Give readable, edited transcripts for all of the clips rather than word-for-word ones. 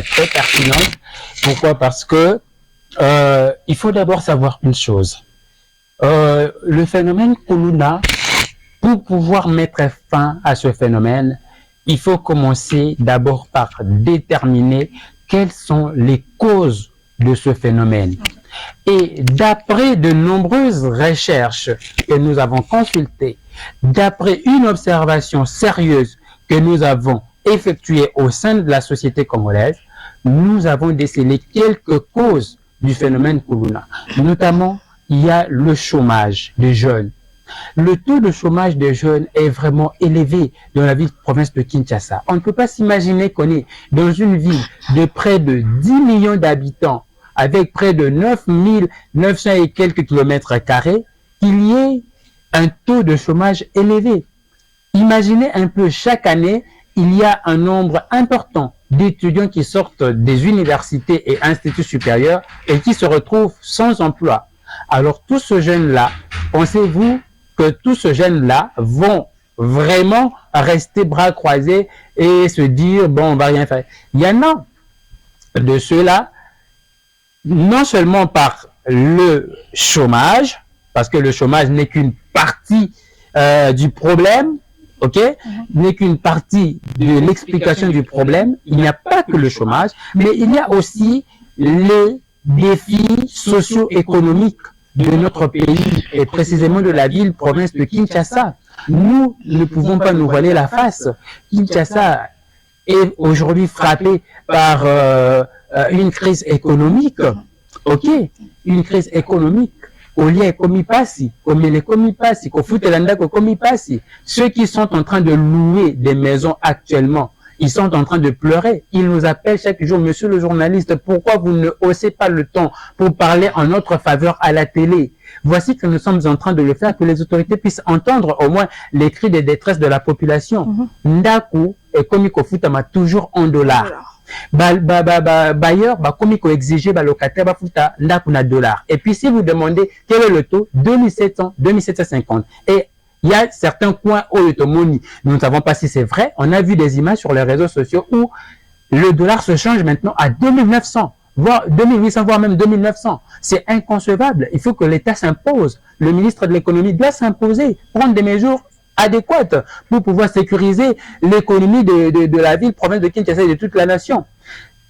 très pertinente. Pourquoi? Parce que il faut d'abord savoir une chose. Le phénomène Kuluna, pour pouvoir mettre fin à ce phénomène, il faut commencer d'abord par déterminer quelles sont les causes de ce phénomène. Et d'après de nombreuses recherches que nous avons consultées, d'après une observation sérieuse que nous avons effectuée au sein de la société congolaise, nous avons décelé quelques causes du phénomène Kuluna. Notamment, il y a le chômage des jeunes. Le taux de chômage des jeunes est vraiment élevé dans la ville-province de Kinshasa. On ne peut pas s'imaginer qu'on est dans une ville de près de 10 millions d'habitants, avec près de 900 et quelques kilomètres carrés, qu'il y ait un taux de chômage élevé. Imaginez un peu, chaque année, il y a un nombre important d'étudiants qui sortent des universités et instituts supérieurs et qui se retrouvent sans emploi. Alors, tous ces jeunes-là, pensez-vous que tous ces jeunes-là vont vraiment rester bras croisés et se dire, bon, on va rien faire? Il y en a de ceux-là, non seulement par le chômage, parce que le chômage n'est qu'une partie du problème, ok, n'est qu'une partie de l'explication du problème. Il n'y a pas que le chômage, mais il y a aussi les défis socio-économiques de notre pays et précisément de la ville-province de Kinshasa. Nous ne pouvons pas nous voiler la face. Kinshasa est aujourd'hui frappé par une crise économique, ok, une crise économique. Ceux qui sont en train de louer des maisons actuellement, ils sont en train de pleurer. Ils nous appellent chaque jour, monsieur le journaliste, pourquoi vous ne haussez pas le ton pour parler en notre faveur à la télé? Voici que nous sommes en train de le faire, que les autorités puissent entendre au moins les cris de détresse de la population. Ndaku et Komiko Futama toujours en dollars. Bailleur, Komiko exigé, locataire, Futa, Ndaku na dollars. Et puis si vous demandez quel est le taux, 2700, 2750. Et il y a certains coins où nous ne savons pas si c'est vrai. On a vu des images sur les réseaux sociaux où le dollar se change maintenant à 2900, voire 2800, voire même 2900. C'est inconcevable. Il faut que l'État s'impose. Le ministre de l'économie doit s'imposer, prendre des mesures adéquates pour pouvoir sécuriser l'économie de la ville, province de Kinshasa et de toute la nation.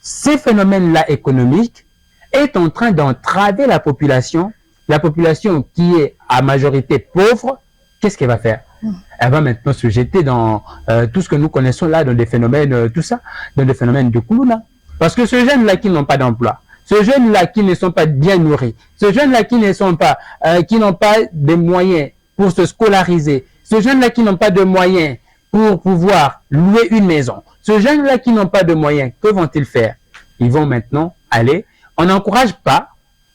Ces phénomènes-là économiques est en train d'entraver la population qui est à majorité pauvre. Qu'est-ce qu'elle va faire? Elle va maintenant se jeter dans tout ce que nous connaissons là, dans des phénomènes, tout ça, dans des phénomènes de Kuluna. Parce que ces jeunes-là qui n'ont pas d'emploi, ces jeunes-là qui ne sont pas bien nourris, ces jeunes-là qui n'ont pas de moyens pour se scolariser, ces jeunes-là qui n'ont pas de moyens pour pouvoir louer une maison, ces jeunes-là qui n'ont pas de moyens, que vont-ils faire? Ils vont maintenant aller, on n'encourage pas.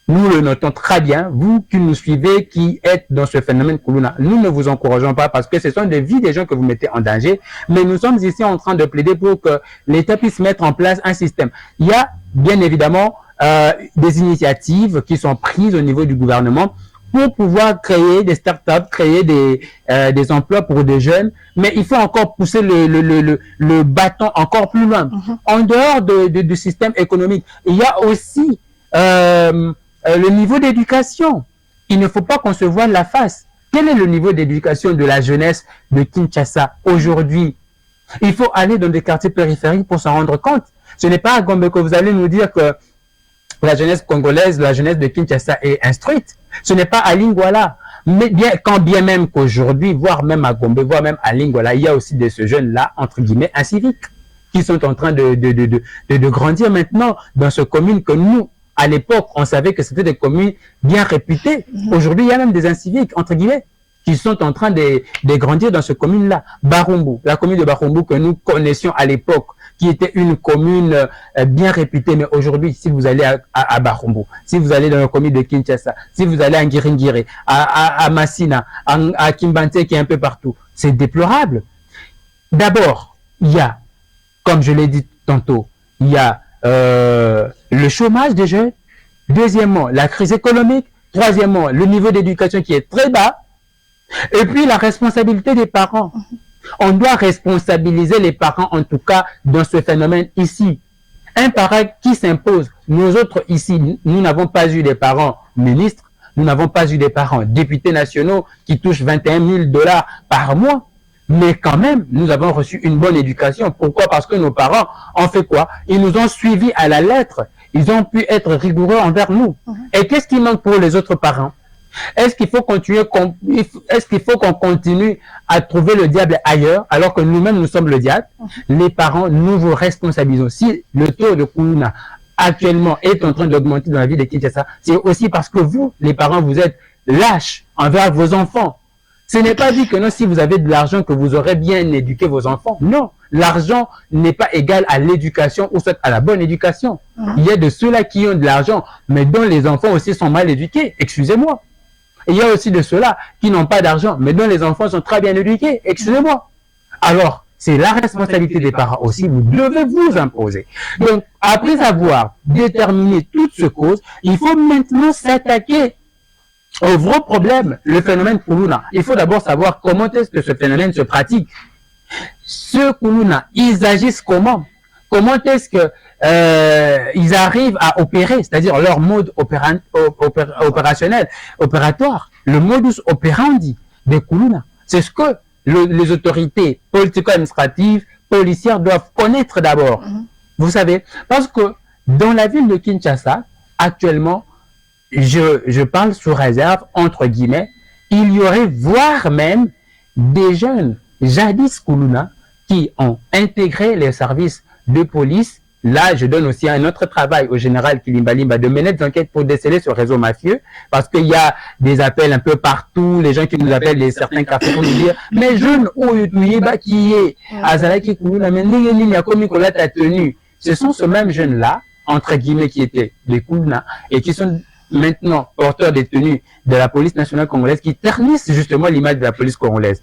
Nous le notons très bien, vous qui nous suivez, qui êtes dans ce phénomène Kuluna, nous ne vous encourageons pas parce que ce sont des vies des gens que vous mettez en danger, mais nous sommes ici en train de plaider pour que l'État puisse mettre en place un système. Il y a bien évidemment des initiatives qui sont prises au niveau du gouvernement pour pouvoir créer des startups, créer des emplois pour des jeunes, mais il faut encore pousser le bâton encore plus loin. En dehors du système économique, il y a aussi le niveau d'éducation. Il ne faut pas qu'on se voile la face. Quel est le niveau d'éducation de la jeunesse de Kinshasa aujourd'hui? Il faut aller dans des quartiers périphériques pour s'en rendre compte. Ce n'est pas à Gombe que vous allez nous dire que la jeunesse congolaise, la jeunesse de Kinshasa est instruite. Ce n'est pas à Lingwala. Mais quand bien même qu'aujourd'hui, voire même à Gombe, voire même à Lingwala, il y a aussi de ce jeune-là, entre guillemets, inciviques, qui sont en train de grandir maintenant dans ce commune que nous, à l'époque, on savait que c'était des communes bien réputées. Aujourd'hui, il y a même des inciviques, entre guillemets, qui sont en train de grandir dans ce commune-là. Barumbu, la commune de Barumbu que nous connaissions à l'époque, qui était une commune bien réputée, mais aujourd'hui, si vous allez à Barumbu, si vous allez dans la commune de Kinshasa, si vous allez à Ngiringiri, à Massina, à Kimbante, qui est un peu partout, c'est déplorable. D'abord, il y a, comme je l'ai dit tantôt, il y a le chômage des jeunes. Deuxièmement, la crise économique. Troisièmement, le niveau d'éducation qui est très bas. Et puis, la responsabilité des parents. On doit responsabiliser les parents, en tout cas, dans ce phénomène ici. Un parent qui s'impose. Nous autres ici, nous n'avons pas eu des parents ministres, nous n'avons pas eu des parents députés nationaux qui touchent 21 000 $ par mois. Mais quand même, nous avons reçu une bonne éducation. Pourquoi? Parce que nos parents ont fait quoi? Ils nous ont suivis à la lettre. Ils ont pu être rigoureux envers nous. Et qu'est-ce qui manque pour les autres parents? Est-ce qu'il faut qu'on continue à trouver le diable ailleurs alors que nous-mêmes nous sommes le diable? Les parents, nous vous responsabilisons. Si le taux de Kuluna actuellement est en train d'augmenter dans la ville de Kinshasa, c'est aussi parce que vous, les parents, vous êtes lâches envers vos enfants. Ce n'est pas dit que non, si vous avez de l'argent, que vous aurez bien éduqué vos enfants. Non, l'argent n'est pas égal à l'éducation ou soit à la bonne éducation. Il y a de ceux-là qui ont de l'argent, mais dont les enfants aussi sont mal éduqués. Excusez-moi. Il y a aussi de ceux-là qui n'ont pas d'argent, mais dont les enfants sont très bien éduqués. Excusez-moi. Alors, c'est la responsabilité des parents aussi. Vous devez vous imposer. Donc, après avoir déterminé toutes ces causes, il faut maintenant s'attaquer au vrai problème, le phénomène Kuluna. Il faut d'abord savoir comment est-ce que ce phénomène se pratique. Ce Kuluna, ils agissent comment? Comment est-ce que ils arrivent à opérer, c'est-à-dire leur mode opérationnel, opératoire, le modus operandi des Kuluna. C'est ce que les autorités politico-administratives, policières doivent connaître d'abord. Vous savez, parce que dans la ville de Kinshasa, actuellement, je parle sous réserve, entre guillemets, il y aurait voire même des jeunes, jadis Kuluna, qui ont intégré les services de police. Là, je donne aussi un autre travail au général Kilimbalimba de mener des enquêtes pour déceler ce réseau mafieux, parce qu'il y a des appels un peu partout, les gens qui nous appellent de certains cafés pour nous dire, mais jeunes, qui est, Azalaki Kuluna, mais ta tenue. Ce sont ces mêmes jeunes-là, entre guillemets, qui étaient des Kuluna, et qui sont maintenant porteurs des tenues de la police nationale congolaise, qui ternissent justement l'image de la police congolaise.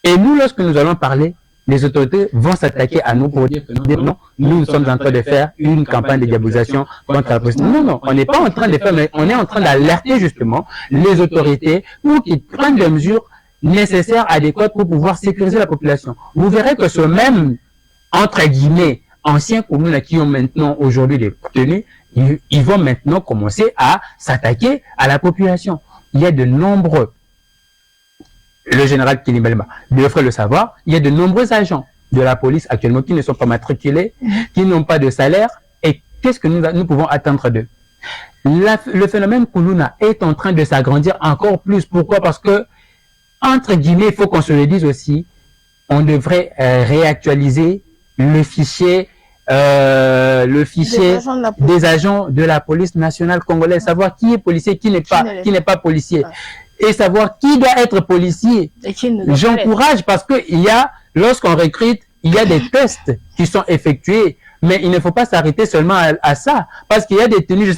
Et nous, lorsque nous allons parler, les autorités vont s'attaquer à nous pour dire que non, nous sommes en train de faire une campagne de diabolisation contre la police. Non, non, on n'est pas en train de faire, mais on est en train d'alerter justement les autorités pour qu'ils prennent des mesures nécessaires, adéquates pour pouvoir sécuriser la population. Vous verrez que ce même, entre guillemets, anciens communes qui ont maintenant aujourd'hui des tenues, ils vont maintenant commencer à s'attaquer à la population. Il y a de nombreux, le général Kilimbalimba devrait le savoir, il y a de nombreux agents de la police actuellement qui ne sont pas matriculés, qui n'ont pas de salaire, et qu'est-ce que nous pouvons attendre d'eux? Le phénomène Kuluna est en train de s'agrandir encore plus. Pourquoi? Parce que, entre guillemets, il faut qu'on se le dise aussi, on devrait réactualiser le fichier des agents de la police nationale congolaise, savoir qui est policier, qui n'est pas policier, et savoir qui doit être policier. J'encourage parce que lorsqu'on recrute, il y a des tests qui sont effectués, mais il ne faut pas s'arrêter seulement à ça, parce qu'il y a des tenues.